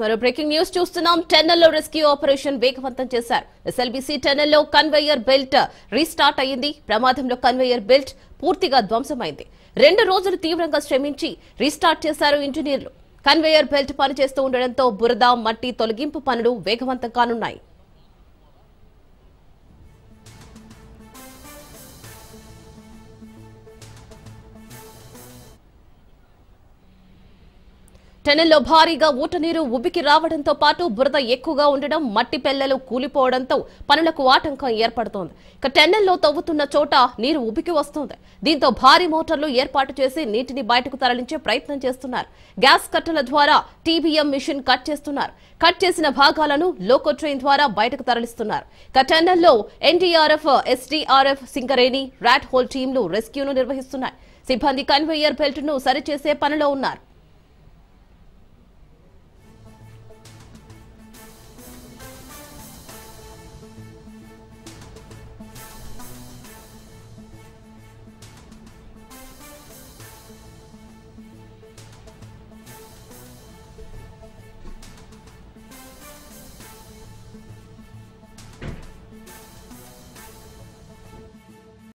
మరో breaking news చూస్తున్నాం. టెన్నెల్లో rescue operation వేగవంతం చేశారు. ఎస్ఎల్బీసీ టెన్నెల్లో కన్వేయర్ బెల్ట్ రీస్టార్ట్ అయ్యింది. ప్రమాదంలో కన్వేయర్ బెల్ట్ పూర్తిగా ధ్వంసమైంది. 2 రోజులు తీవ్రంగా శ్రమించి రీస్టార్ట్ చేశారు ఇంజనీర్లు. కన్వేయర్ బెల్ట్ పనిచేస్తూ ఉండడంతో బురద, మట్టి తొలగింపు పనులు వేగవంతం కానున్నాయి. టెన్నెల్లో భారీగా ఊటనీరు ఉబ్బికి రావడంతో పాటు బురద ఎక్కువగా ఉండడం, మట్టి పెళ్లలు కూలిపోవడంతో పనులకు ఆటంకం ఏర్పడుతోంది. ఇక టెన్నెల్లో తవ్వుతున్న చోట నీరు ఉబ్బికి వస్తోంది. దీంతో భారీ మోటార్లు ఏర్పాటు చేసి నీటిని బయటకు తరలించే ప్రయత్నం చేస్తున్నారు. గ్యాస్ కట్టల ద్వారా టీబీఎం మిషన్ కట్ చేస్తున్నారు. కట్ చేసిన భాగాలను లోకో ట్రైన్ ద్వారా బయటకు తరలిస్తున్నారు. ఇక టెన్నెల్లో NDRF, SDRF, Singareni, rat hole టీంలు రెస్క్యూను నిర్వహిస్తున్నాయి. సిబ్బంది కన్వేయర్ బెల్ట్ ను సరిచేసే పనిలో ఉన్నారు.